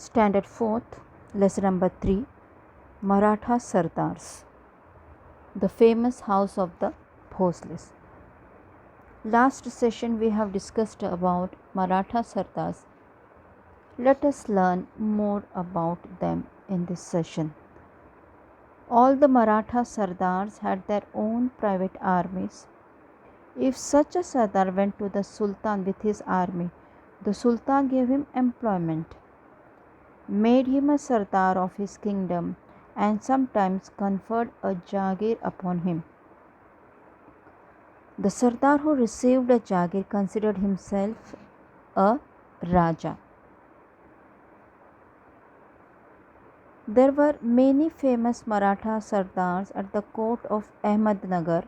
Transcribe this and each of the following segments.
Standard 4th, lesson number 3, Maratha Sardars, the famous house of the Bhosles. Last session we have discussed about Maratha Sardars. Let us learn more about them in this session. All the Maratha Sardars had their own private armies. If such a Sardar went to the Sultan with his army, the Sultan gave him employment, made him a Sardar of his kingdom, and sometimes conferred a Jagir upon him. The Sardar who received a Jagir considered himself a Raja. There were many famous Maratha Sardars at the court of Ahmednagar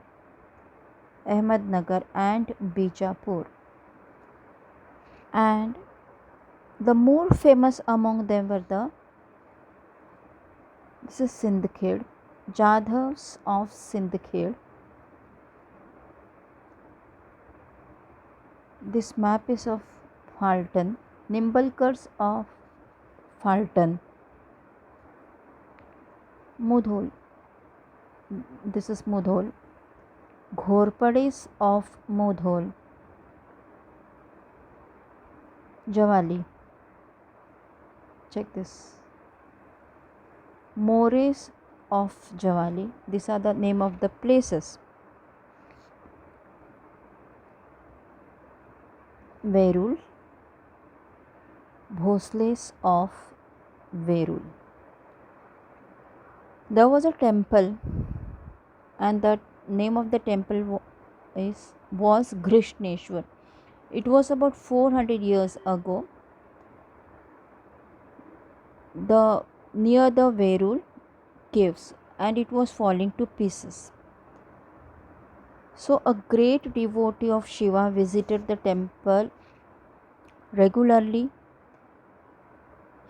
and Bijapur, and the more famous among them were Sindhkhed, Jadhavs of Sindhkhed. This map is of Phaltan, Nimbalkars of Phaltan, Mudhol, this is Mudhol, Ghorpades of Mudhol, Javali, check this, Mores of Javali, these are the name of the places. Verul, Bhosles of Verul. There was a temple, and the name of the temple was Grishneshwar. It was about 400 years ago near the Verul caves, and it was falling to pieces. So a great devotee of Shiva visited the temple regularly.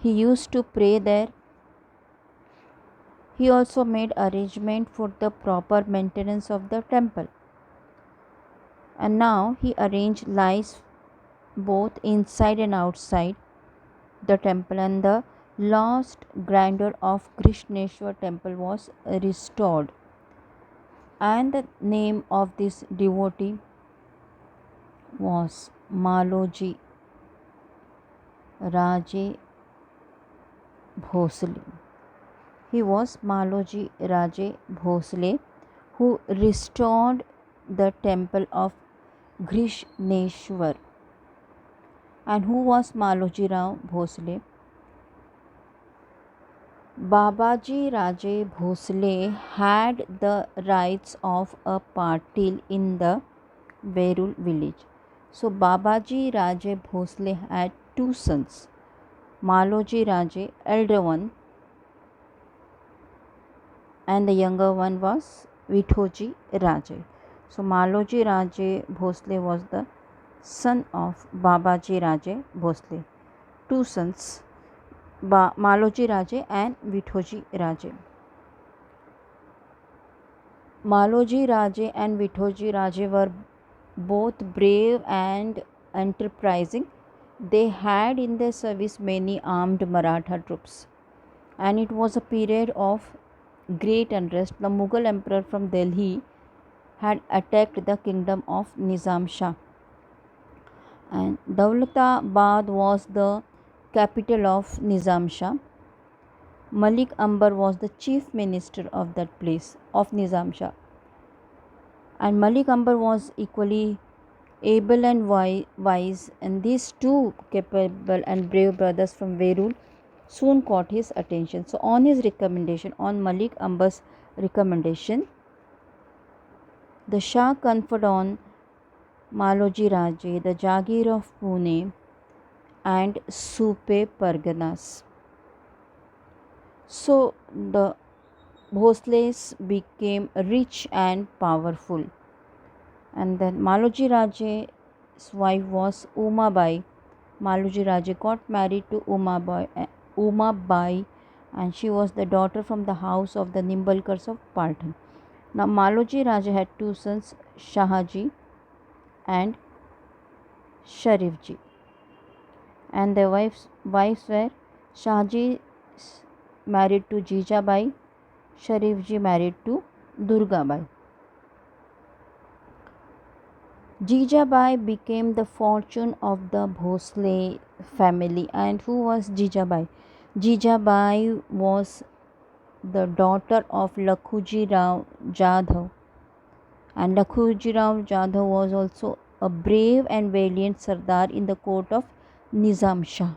He used to pray there. He also made arrangement for the proper maintenance of the temple. And now he arranged lights both inside and outside the temple, and the lost grandeur of Krishneshwar temple was restored. And the name of this devotee was Maloji Raje Bhosle. He was Maloji Raje Bhosle, who restored the temple of Grishneshwar. And who was Maloji Rao Bhosle? Babaji Raje Bhosle had the rights of a patil in the Verul village. So Babaji Raje Bhosle had two sons, Maloji Raje, elder one, and the younger one was Vithoji Raje. So Maloji Raje Bhosle was the son of Babaji Raje Bhosle. Two sons, Maloji Raje and Vithoji Raje. Maloji Raje and Vithoji Raje were both brave and enterprising. They had in their service many armed Maratha troops, and it was a period of great unrest. The Mughal emperor from Delhi had attacked the kingdom of Nizam Shah, and Daulatabad was the capital of Nizam Shah. Malik Ambar was the chief minister of that place of Nizam Shah, and Malik Ambar was equally able and wise, and these two capable and brave brothers from Verul soon caught his attention. So on Malik Ambar's recommendation, the Shah conferred on Maloji Raje the Jagir of Pune and Supe Parganas. So the Bhosles became rich and powerful. And then Maloji Raje's wife was Umabai. Maloji Raje got married to Umabai, and she was the daughter from the house of the Nimbalkars of Phaltan. Now Maloji Raje had two sons, Shahaji and Sharifji, and their wives were Shahji married to Jijabai. Sharifji married to Durgabai. Jijabai became the fortune of the Bhosle family. And who was Jijabai? Jijabai was the daughter of Lakhuji Rao Jadhav, and Lakhuji Rao Jadhav was also a brave and valiant Sardar in the court of Nizam Shah.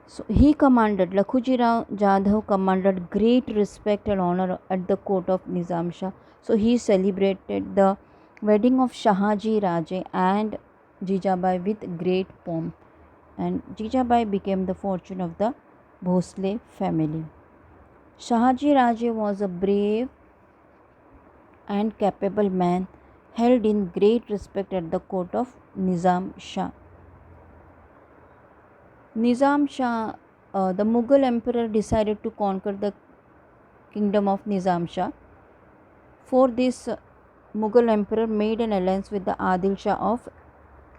So he commanded, Lakhuji Rao Jadhav commanded great respect and honor at the court of Nizam Shah. So he celebrated the wedding of Shahaji Raje and Jijabai with great pomp, and Jijabai became the fortune of the Bhosle family. Shahaji Raje was a brave and capable man held in great respect at the court of Nizam Shah. Nizam Shah, the Mughal emperor, decided to conquer the kingdom of Nizam Shah. For this, Mughal emperor made an alliance with the Adil Shah of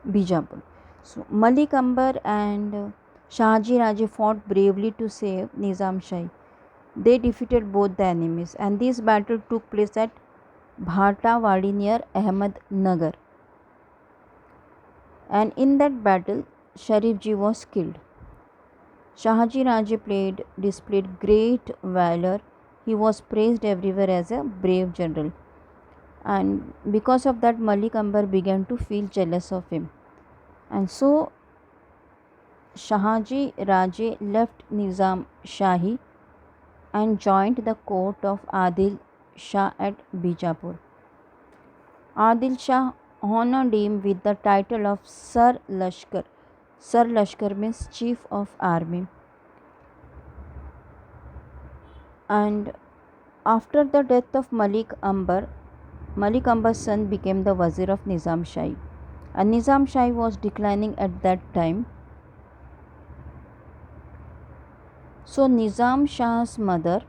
Bijapur. So Malik Ambar and Shahaji Raje fought bravely to save Nizam Shah. They defeated both the enemies, and this battle took place at Bhatawadi near Ahmednagar. And in that battle, Sharif Ji was killed. Shahaji Raje displayed great valor. He was praised everywhere as a brave general, and because of that, Malik Ambar began to feel jealous of him. And so Shahaji Raje left Nizam Shahi and joined the court of Adil Shah at Bijapur. Adil Shah honored him with the title of Sar Lashkar. Sar Lashkar means Chief of Army. And after the death of Malik Ambar's son became the Wazir of Nizam Shahi. And Nizam Shahi was declining at that time. So Nizam Shah's mother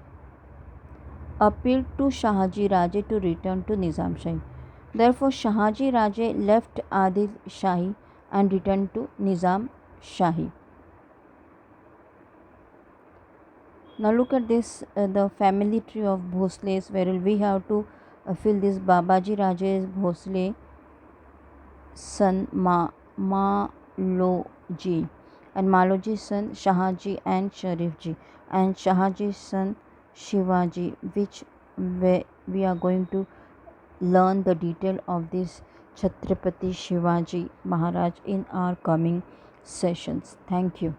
appealed to Shahaji Raje to return to Nizam Shahi. Therefore, Shahaji Raje left Adil Shahi and returned to Nizam Shahi. Now look at this, the family tree of Bhosles, where we have to fill this. Babaji Raje Bhosle son Maloji, and Maloji's son Shahaji and Sharifji, and Shahaji's son Shivaji, which we are going to learn the detail of this Chhatrapati Shivaji Maharaj in our coming sessions. Thank you.